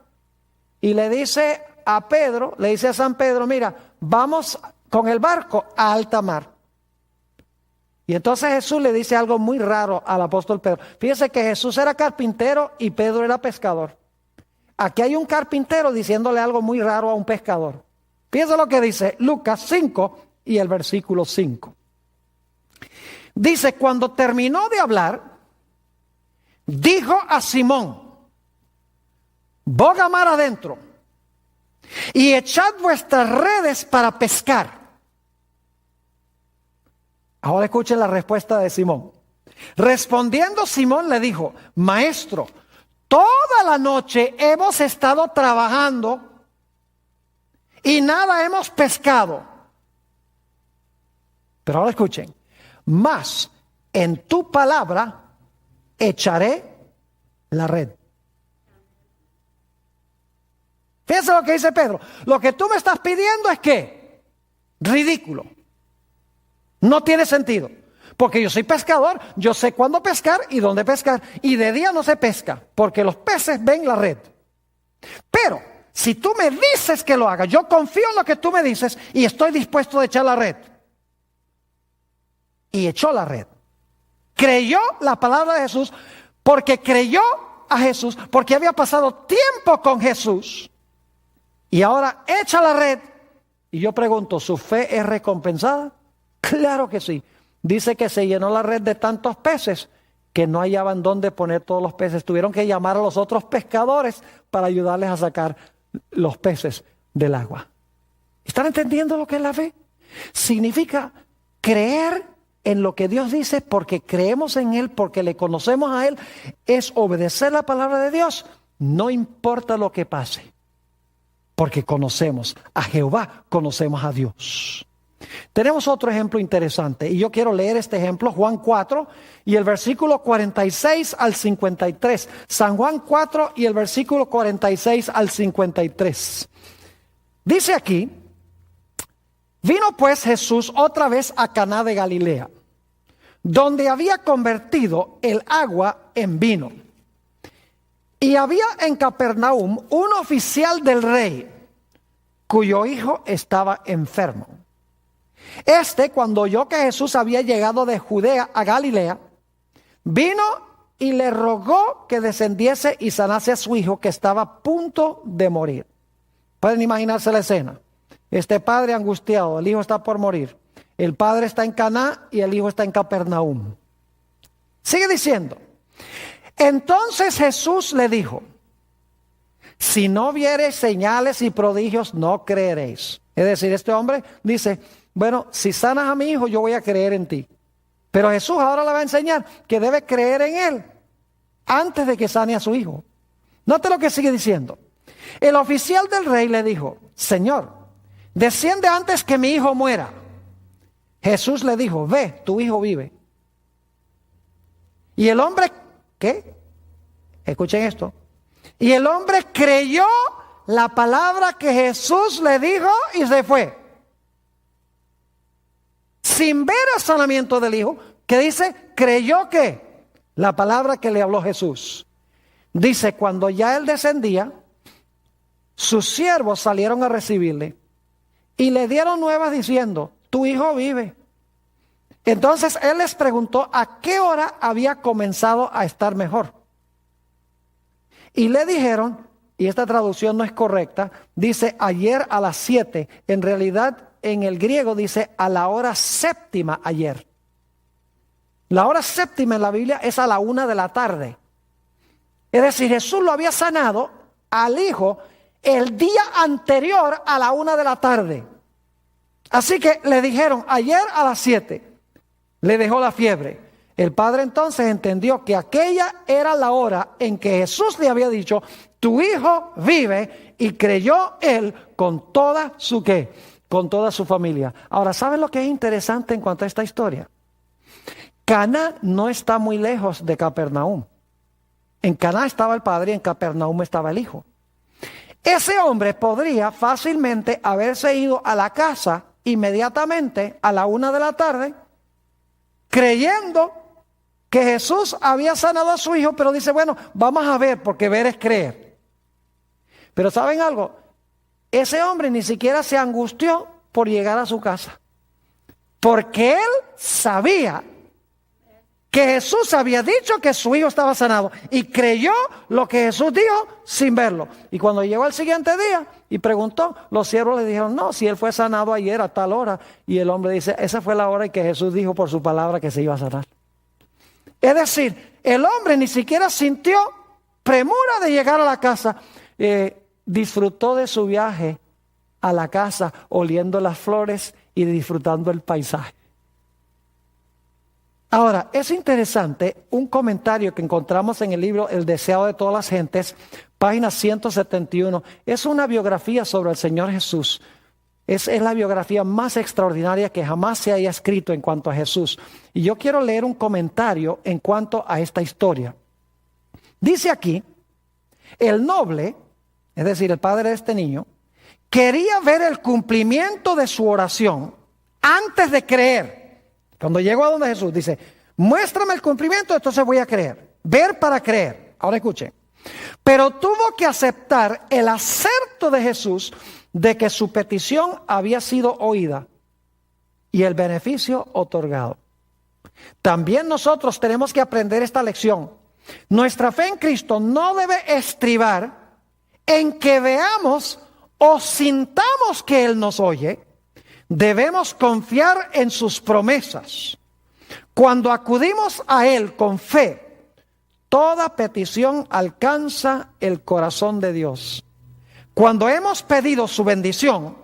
y le dice a Pedro, le dice a San Pedro, mira, vamos con el barco a alta mar. Y entonces Jesús le dice algo muy raro al apóstol Pedro. Fíjese que Jesús era carpintero y Pedro era pescador. Aquí hay un carpintero diciéndole algo muy raro a un pescador. Fíjese lo que dice Lucas 5 y el versículo 5. Dice, cuando terminó de hablar, dijo a Simón, boga mar adentro y echad vuestras redes para pescar. Ahora escuchen la respuesta de Simón. Respondiendo Simón le dijo, maestro, toda la noche hemos estado trabajando y nada hemos pescado. Pero ahora escuchen, mas en tu palabra echaré la red. Fíjense lo que dice Pedro. Lo que tú me estás pidiendo es que ridículo. No tiene sentido. Porque yo soy pescador, yo sé cuándo pescar y dónde pescar. Y de día no se pesca, porque los peces ven la red. Pero si tú me dices que lo haga, yo confío en lo que tú me dices y estoy dispuesto a echar la red. Y echó la red. Creyó la palabra de Jesús, porque creyó a Jesús, porque había pasado tiempo con Jesús. Y ahora echa la red. Y yo pregunto, ¿su fe es recompensada? Claro que sí. Dice que se llenó la red de tantos peces que no hallaban dónde poner todos los peces. Tuvieron que llamar a los otros pescadores para ayudarles a sacar los peces del agua. ¿Están entendiendo lo que es la fe? Significa creer en lo que Dios dice porque creemos en Él, porque le conocemos a Él. Es obedecer la palabra de Dios. No importa lo que pase. Porque conocemos a Jehová, conocemos a Dios. Tenemos otro ejemplo interesante y yo quiero leer este ejemplo, Juan 4 y el versículo 46 al 53. San Juan 4 y el versículo 46 al 53. Dice aquí, vino pues Jesús otra vez a Caná de Galilea, donde había convertido el agua en vino. Y había en Capernaum un oficial del rey, cuyo hijo estaba enfermo. Cuando oyó que Jesús había llegado de Judea a Galilea, vino y le rogó que descendiese y sanase a su hijo, que estaba a punto de morir. Pueden imaginarse la escena. Este padre angustiado, el hijo está por morir. El padre está en Caná y el hijo está en Capernaum. Sigue diciendo. Entonces Jesús le dijo, si no viereis señales y prodigios, no creeréis. Es decir, este hombre dice, bueno, si sanas a mi hijo, yo voy a creer en ti. Pero Jesús ahora le va a enseñar que debe creer en él antes de que sane a su hijo. Note lo que sigue diciendo. El oficial del rey le dijo, Señor, desciende antes que mi hijo muera. Jesús le dijo, ve, tu hijo vive. Y el hombre, ¿qué? Escuchen esto. Y el hombre creyó la palabra que Jesús le dijo y se fue. Sin ver el sanamiento del hijo, que dice, creyó que la palabra que le habló Jesús. Dice, cuando ya él descendía, sus siervos salieron a recibirle y le dieron nuevas diciendo, tu hijo vive. Entonces él les preguntó a qué hora había comenzado a estar mejor. Y le dijeron, y esta traducción no es correcta, dice ayer a las 7. En realidad, en el griego dice a la hora séptima ayer. La hora séptima en la Biblia es a la 1 de la tarde. Es decir, Jesús lo había sanado al hijo el día anterior a la 1 de la tarde. Así que le dijeron ayer a las 7. Le dejó la fiebre. El padre entonces entendió que aquella era la hora en que Jesús le había dicho, tu hijo vive, y creyó él con toda su ¿qué? Con toda su familia. Ahora, ¿saben lo que es interesante en cuanto a esta historia? Caná no está muy lejos de Capernaum. En Caná estaba el padre y en Capernaum estaba el hijo. Ese hombre podría fácilmente haberse ido a la casa inmediatamente a la 1 de la tarde, creyendo que Jesús había sanado a su hijo, pero dice, bueno, vamos a ver, porque ver es creer. Pero ¿saben algo? Ese hombre ni siquiera se angustió por llegar a su casa, porque él sabía que Jesús había dicho que su hijo estaba sanado y creyó lo que Jesús dijo sin verlo. Y cuando llegó el siguiente día y preguntó, los siervos le dijeron, no, si él fue sanado ayer a tal hora. Y el hombre dice, esa fue la hora en que Jesús dijo por su palabra que se iba a sanar. Es decir, el hombre ni siquiera sintió premura de llegar a la casa. Disfrutó de su viaje a la casa oliendo las flores y disfrutando el paisaje. Ahora, es interesante un comentario que encontramos en el libro El deseado de todas las gentes, página 171. Es una biografía sobre el Señor Jesús. Es la biografía más extraordinaria que jamás se haya escrito en cuanto a Jesús. Y yo quiero leer un comentario en cuanto a esta historia. Dice aquí, el noble, es decir, el padre de este niño, quería ver el cumplimiento de su oración antes de creer. Cuando llegó a donde Jesús dice, muéstrame el cumplimiento, entonces voy a creer. Ver para creer. Ahora escuchen. Pero tuvo que aceptar el acerto de Jesús de que su petición había sido oída y el beneficio otorgado. También nosotros tenemos que aprender esta lección. Nuestra fe en Cristo no debe estribar en que veamos o sintamos que Él nos oye. Debemos confiar en sus promesas. Cuando acudimos a Él con fe, toda petición alcanza el corazón de Dios. Cuando hemos pedido su bendición,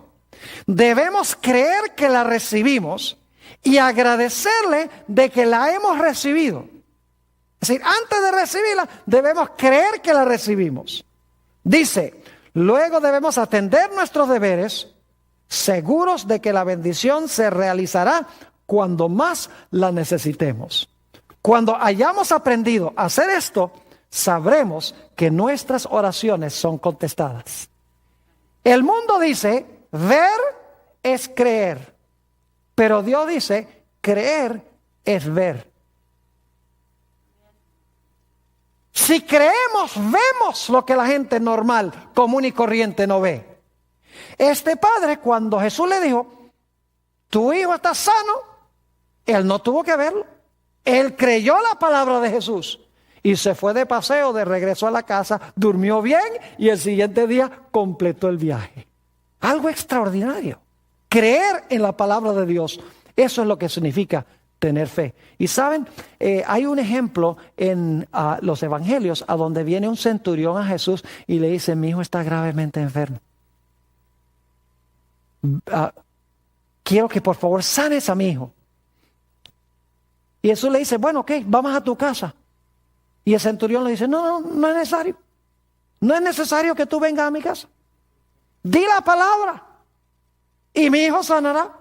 debemos creer que la recibimos y agradecerle de que la hemos recibido. Es decir, antes de recibirla, debemos creer que la recibimos. Dice, luego debemos atender nuestros deberes, seguros de que la bendición se realizará cuando más la necesitemos. Cuando hayamos aprendido a hacer esto, sabremos que nuestras oraciones son contestadas. El mundo dice, ver es creer, pero Dios dice, creer es ver. Si creemos, vemos lo que la gente normal, común y corriente no ve. Este padre, cuando Jesús le dijo, tu hijo está sano, él no tuvo que verlo. Él creyó la palabra de Jesús y se fue de paseo, de regreso a la casa, durmió bien y el siguiente día completó el viaje. Algo extraordinario. Creer en la palabra de Dios, eso es lo que significa tener fe. Y saben, hay un ejemplo en los evangelios a donde viene un centurión a Jesús y le dice, mi hijo está gravemente enfermo. Quiero que por favor sanes a mi hijo. Y Jesús le dice, bueno, ok, vamos a tu casa. Y el centurión le dice, no es necesario. No es necesario que tú vengas a mi casa. Di la palabra y mi hijo sanará.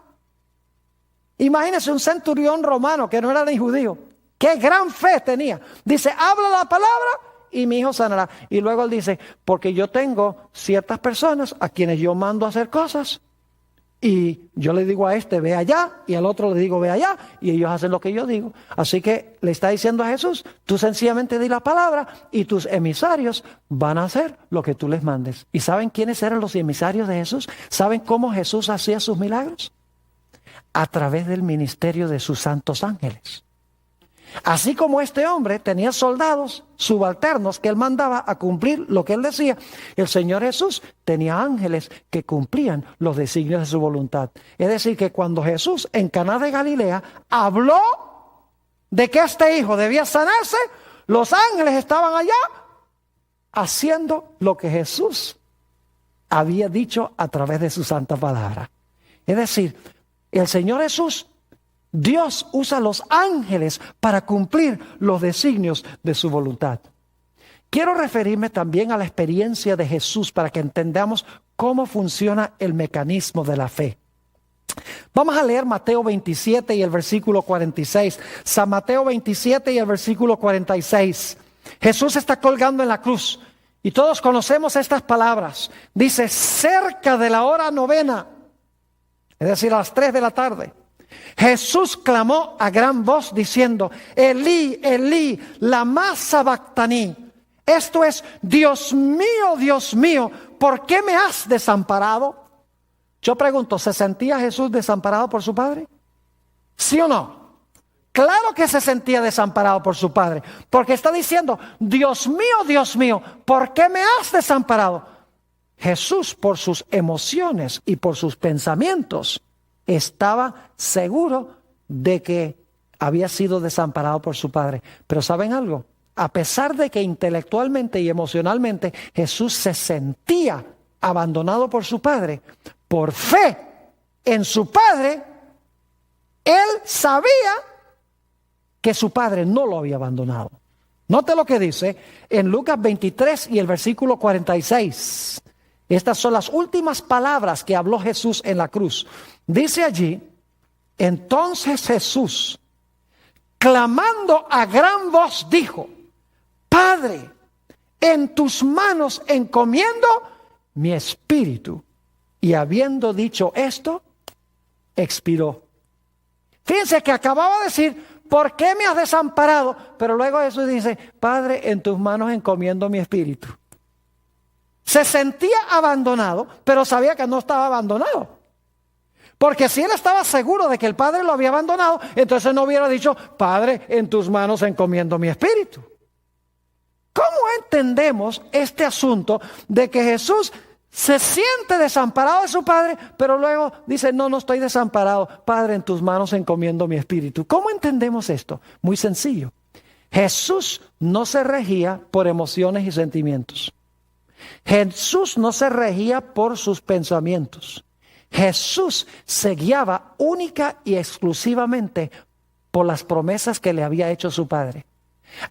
Imagínese un centurión romano que no era ni judío. Qué gran fe tenía. Dice, habla la palabra y mi hijo sanará. Y luego él dice, porque yo tengo ciertas personas a quienes yo mando a hacer cosas. Y yo le digo a este, ve allá, y al otro le digo, ve allá, y ellos hacen lo que yo digo. Así que le está diciendo a Jesús, tú sencillamente di la palabra y tus emisarios van a hacer lo que tú les mandes. ¿Y saben quiénes eran los emisarios de Jesús? ¿Saben cómo Jesús hacía sus milagros? A través del ministerio de sus santos ángeles. Así como este hombre tenía soldados subalternos que él mandaba a cumplir lo que él decía, el Señor Jesús tenía ángeles que cumplían los designios de su voluntad. Es decir, que cuando Jesús en Caná de Galilea habló de que este hijo debía sanarse, los ángeles estaban allá haciendo lo que Jesús había dicho a través de su santa palabra. Es decir, el Señor Jesús, Dios usa los ángeles para cumplir los designios de su voluntad. Quiero referirme también a la experiencia de Jesús para que entendamos cómo funciona el mecanismo de la fe. Vamos a leer Mateo 27 y el versículo 46. San Mateo 27 y el versículo 46. Jesús está colgando en la cruz y todos conocemos estas palabras. Dice, cerca de la hora novena, es decir, a las 3 de la tarde. Jesús clamó a gran voz diciendo, Elí, Elí, lama sabactani. Esto es, Dios mío, ¿por qué me has desamparado? Yo pregunto, ¿se sentía Jesús desamparado por su Padre? ¿Sí o no? Claro que se sentía desamparado por su padre, porque está diciendo, Dios mío, ¿por qué me has desamparado? Jesús, por sus emociones y por sus pensamientos, estaba seguro de que había sido desamparado por su padre. Pero ¿saben algo? A pesar de que intelectualmente y emocionalmente Jesús se sentía abandonado por su padre, por fe en su padre, él sabía que su padre no lo había abandonado. Note lo que dice en Lucas 23 y el versículo 46. Estas son las últimas palabras que habló Jesús en la cruz. Dice allí, entonces Jesús, clamando a gran voz, dijo, Padre, en tus manos encomiendo mi espíritu. Y habiendo dicho esto, expiró. Fíjense que acababa de decir, ¿por qué me has desamparado? Pero luego Jesús dice, Padre, en tus manos encomiendo mi espíritu. Se sentía abandonado, pero sabía que no estaba abandonado. Porque si él estaba seguro de que el Padre lo había abandonado, entonces no hubiera dicho, Padre, en tus manos encomiendo mi espíritu. ¿Cómo entendemos este asunto de que Jesús se siente desamparado de su Padre, pero luego dice, no estoy desamparado, Padre, en tus manos encomiendo mi espíritu? ¿Cómo entendemos esto? Muy sencillo. Jesús no se regía por emociones y sentimientos. Jesús no se regía por sus pensamientos. Jesús se guiaba única y exclusivamente por las promesas que le había hecho su Padre.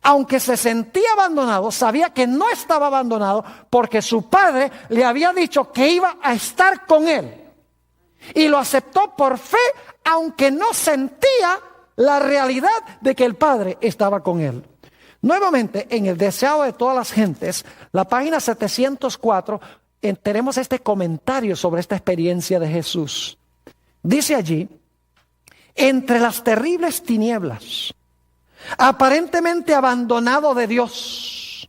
Aunque se sentía abandonado, sabía que no estaba abandonado porque su padre le había dicho que iba a estar con él. Y lo aceptó por fe, aunque no sentía la realidad de que el Padre estaba con él. Nuevamente, en el deseado de todas las gentes, la página 704, tenemos este comentario sobre esta experiencia de Jesús. Dice allí, entre las terribles tinieblas, aparentemente abandonado de Dios,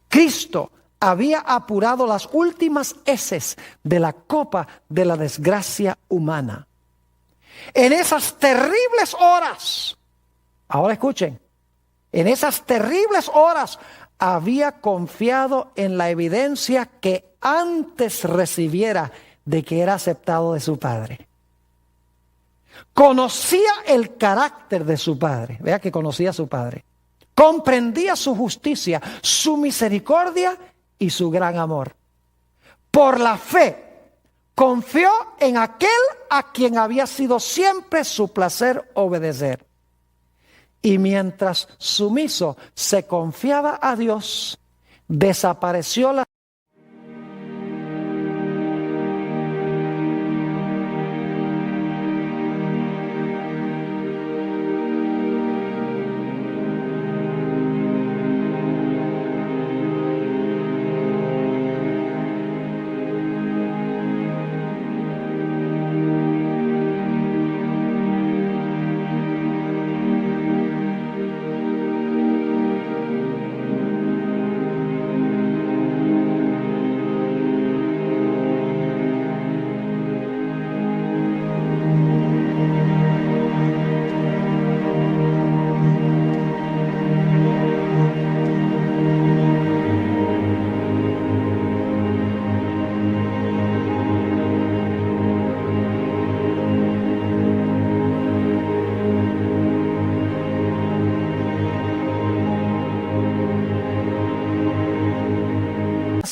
Cristo había apurado las últimas heces de la copa de la desgracia humana. En esas terribles horas, ahora escuchen, en esas terribles horas había confiado en la evidencia que antes recibiera de que era aceptado de su Padre. Conocía el carácter de su Padre. Vea que conocía a su Padre. Comprendía su justicia, su misericordia y su gran amor. Por la fe, confió en aquel a quien había sido siempre su placer obedecer. Y mientras sumiso se confiaba a Dios, desapareció la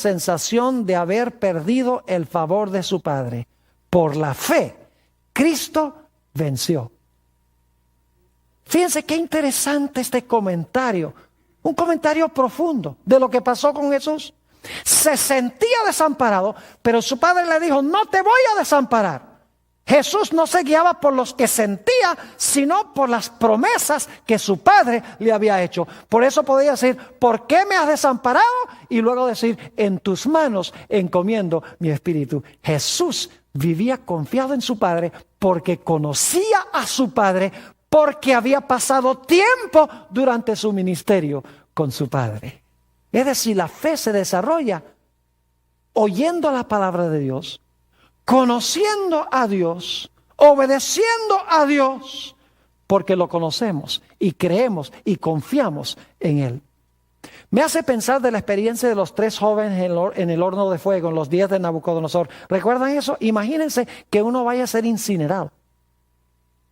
sensación de haber perdido el favor de su Padre. Por la fe, Cristo venció. Fíjense qué interesante este comentario. Un comentario profundo de lo que pasó con Jesús. Se sentía desamparado, pero su Padre le dijo, no te voy a desamparar. Jesús no se guiaba por los que sentía, sino por las promesas que su Padre le había hecho. Por eso podía decir, ¿por qué me has desamparado? Y luego decir, en tus manos encomiendo mi espíritu. Jesús vivía confiado en su Padre porque conocía a su Padre, porque había pasado tiempo durante su ministerio con su Padre. Es decir, la fe se desarrolla oyendo la palabra de Dios, conociendo a Dios, obedeciendo a Dios, porque lo conocemos y creemos y confiamos en Él. Me hace pensar de la experiencia de los 3 jóvenes en el horno de fuego en los días de Nabucodonosor. ¿Recuerdan eso? Imagínense que uno vaya a ser incinerado.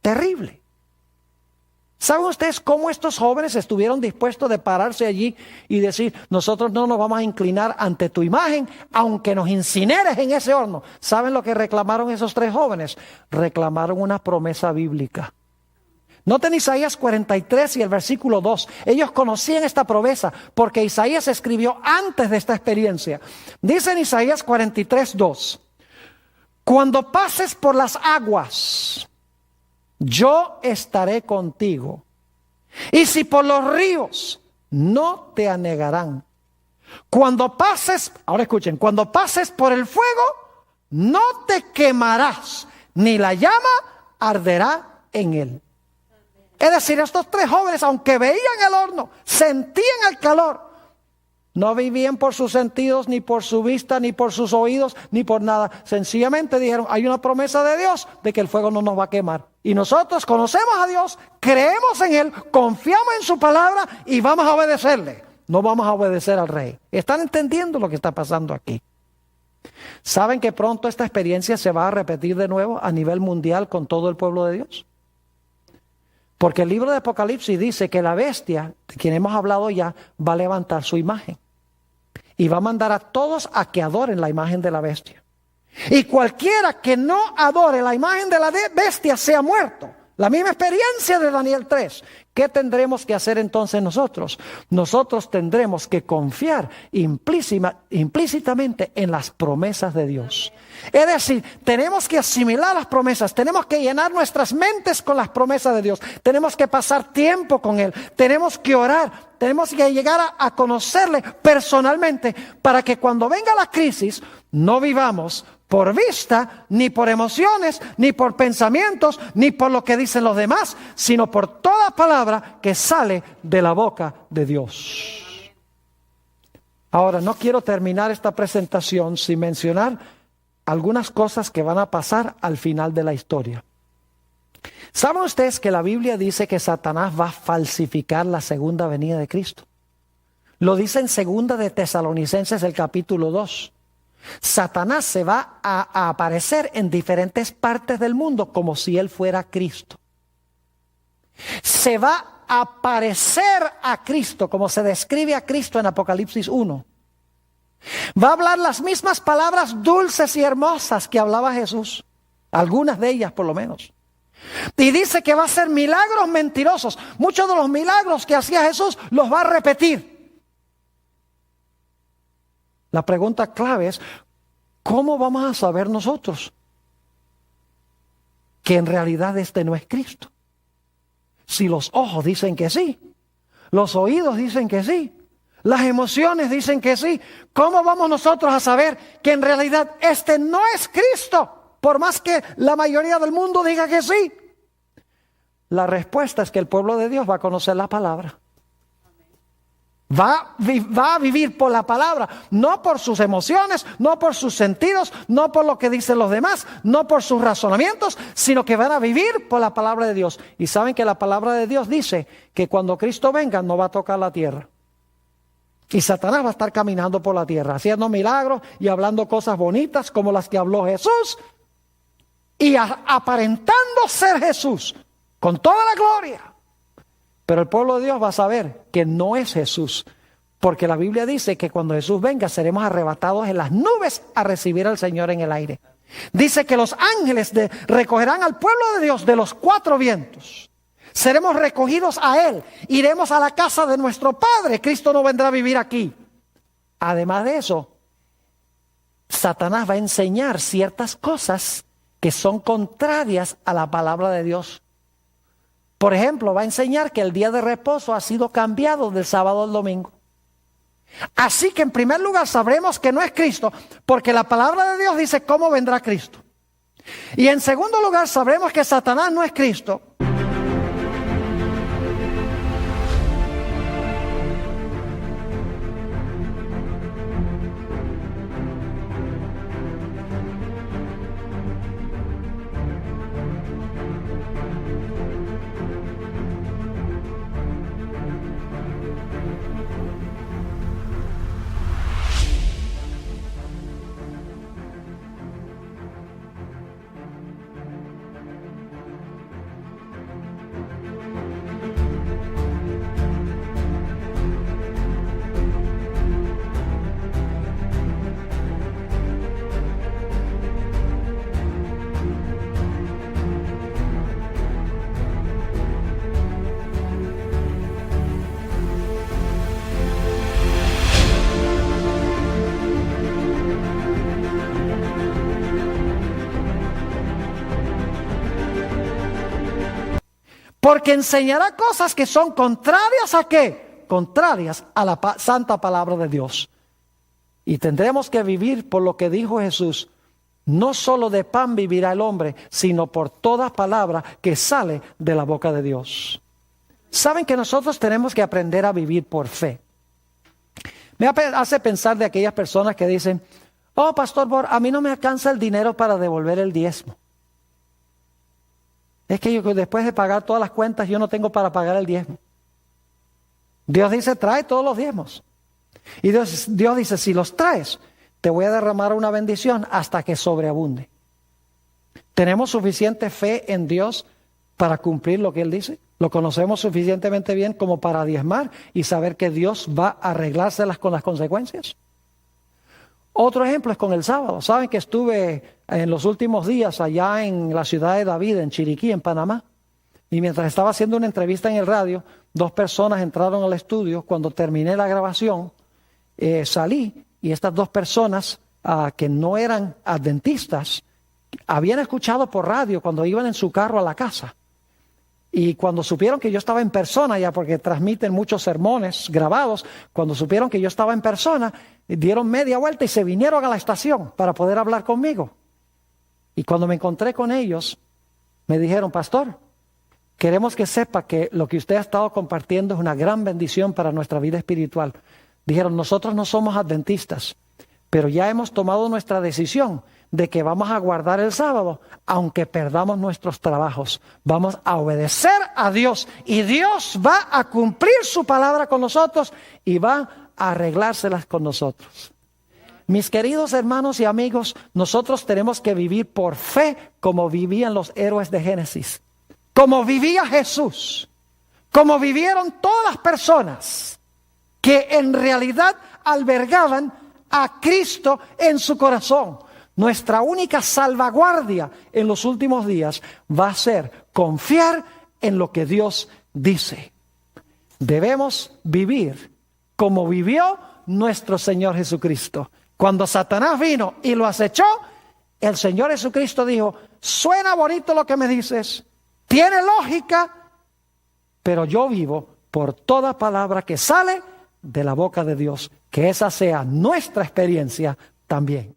Terrible. ¿Saben ustedes cómo estos jóvenes estuvieron dispuestos de pararse allí y decir, nosotros no nos vamos a inclinar ante tu imagen, aunque nos incineres en ese horno? ¿Saben lo que reclamaron esos 3 jóvenes? Reclamaron una promesa bíblica. Noten Isaías 43 y el versículo 2. Ellos conocían esta promesa porque Isaías escribió antes de esta experiencia. Dice en Isaías 43, 2. Cuando pases por las aguas, yo estaré contigo. Y si por los ríos, no te anegarán. Cuando pases, ahora escuchen, cuando pases por el fuego, no te quemarás, ni la llama arderá en él. Es decir, estos 3 jóvenes, aunque veían el horno, sentían el calor, no vivían por sus sentidos, ni por su vista, ni por sus oídos, ni por nada. Sencillamente dijeron, hay una promesa de Dios de que el fuego no nos va a quemar. Y nosotros conocemos a Dios, creemos en Él, confiamos en su palabra y vamos a obedecerle. No vamos a obedecer al rey. ¿Están entendiendo lo que está pasando aquí? ¿Saben que pronto esta experiencia se va a repetir de nuevo a nivel mundial con todo el pueblo de Dios? Porque el libro de Apocalipsis dice que la bestia, de quien hemos hablado ya, va a levantar su imagen. Y va a mandar a todos a que adoren la imagen de la bestia. Y cualquiera que no adore la imagen de la bestia sea muerto. La misma experiencia de Daniel 3. ¿Qué tendremos que hacer entonces nosotros? Nosotros tendremos que confiar implícitamente en las promesas de Dios. Es decir, tenemos que asimilar las promesas, tenemos que llenar nuestras mentes con las promesas de Dios, tenemos que pasar tiempo con Él, tenemos que orar, tenemos que llegar a conocerle personalmente para que cuando venga la crisis no vivamos por vista, ni por emociones, ni por pensamientos, ni por lo que dicen los demás, sino por toda palabra que sale de la boca de Dios. Ahora, no quiero terminar esta presentación sin mencionar algunas cosas que van a pasar al final de la historia. ¿Saben ustedes que la Biblia dice que Satanás va a falsificar la segunda venida de Cristo? Lo dice en 2 de Tesalonicenses, el capítulo 2. Satanás se va a aparecer en diferentes partes del mundo como si él fuera Cristo. Se va a parecer a Cristo como se describe a Cristo en Apocalipsis 1. Va a hablar las mismas palabras dulces y hermosas que hablaba Jesús, algunas de ellas por lo menos. Y dice que va a hacer milagros mentirosos. Muchos de los milagros que hacía Jesús los va a repetir. La pregunta clave es, ¿cómo vamos a saber nosotros que en realidad este no es Cristo? Si los ojos dicen que sí, los oídos dicen que sí, las emociones dicen que sí, ¿cómo vamos nosotros a saber que en realidad este no es Cristo? Por más que la mayoría del mundo diga que sí. La respuesta es que el pueblo de Dios va a conocer la palabra. Va a vivir por la palabra, no por sus emociones, no por sus sentidos, no por lo que dicen los demás, no por sus razonamientos, sino que van a vivir por la palabra de Dios. Y saben que la palabra de Dios dice que cuando Cristo venga no va a tocar la tierra. Y Satanás va a estar caminando por la tierra, haciendo milagros y hablando cosas bonitas como las que habló Jesús y aparentando ser Jesús con toda la gloria. Pero el pueblo de Dios va a saber que no es Jesús, porque la Biblia dice que cuando Jesús venga seremos arrebatados en las nubes a recibir al Señor en el aire. Dice que los ángeles recogerán al pueblo de Dios de los 4 vientos. Seremos recogidos a Él, iremos a la casa de nuestro Padre. Cristo no vendrá a vivir aquí. Además de eso, Satanás va a enseñar ciertas cosas que son contrarias a la palabra de Dios. Por ejemplo, va a enseñar que el día de reposo ha sido cambiado del sábado al domingo. Así que en primer lugar sabremos que no es Cristo, porque la palabra de Dios dice cómo vendrá Cristo. Y en segundo lugar sabremos que Satanás no es Cristo. porque enseñará cosas que son contrarias ¿a qué? Contrarias a la santa palabra de Dios. Y tendremos que vivir por lo que dijo Jesús. No solo de pan vivirá el hombre, sino por toda palabra que sale de la boca de Dios. Saben que nosotros tenemos que aprender a vivir por fe. Me hace pensar de aquellas personas que dicen, oh, Pastor Bor, a mí no me alcanza el dinero para devolver el diezmo. Es que yo, después de pagar todas las cuentas, yo no tengo para pagar el diezmo. Dios dice, trae todos los diezmos. Y Dios dice, si los traes, te voy a derramar una bendición hasta que sobreabunde. ¿Tenemos suficiente fe en Dios para cumplir lo que Él dice? ¿Lo conocemos suficientemente bien como para diezmar y saber que Dios va a arreglárselas con las consecuencias? Otro ejemplo es con el sábado. Saben que estuve en los últimos días allá en la ciudad de David, en Chiriquí, en Panamá. Y mientras estaba haciendo una entrevista en el radio, 2 personas entraron al estudio. Cuando terminé la grabación, salí y estas 2 personas que no eran adventistas, habían escuchado por radio cuando iban en su carro a la casa. Y cuando supieron que yo estaba en persona, ya porque transmiten muchos sermones grabados, cuando supieron que yo estaba en persona, dieron media vuelta y se vinieron a la estación para poder hablar conmigo. Y cuando me encontré con ellos, me dijeron, Pastor, queremos que sepa que lo que usted ha estado compartiendo es una gran bendición para nuestra vida espiritual. Dijeron, nosotros no somos adventistas, pero ya hemos tomado nuestra decisión de que vamos a guardar el sábado, aunque perdamos nuestros trabajos. Vamos a obedecer a Dios y Dios va a cumplir su palabra con nosotros y va a arreglárselas con nosotros. Mis queridos hermanos y amigos, nosotros tenemos que vivir por fe como vivían los héroes de Génesis, como vivía Jesús, como vivieron todas las personas que en realidad albergaban a Cristo en su corazón. Nuestra única salvaguardia en los últimos días va a ser confiar en lo que Dios dice. Debemos vivir como vivió nuestro Señor Jesucristo. Cuando Satanás vino y lo acechó, el Señor Jesucristo dijo, suena bonito lo que me dices, tiene lógica, pero yo vivo por toda palabra que sale de la boca de Dios. Que esa sea nuestra experiencia también.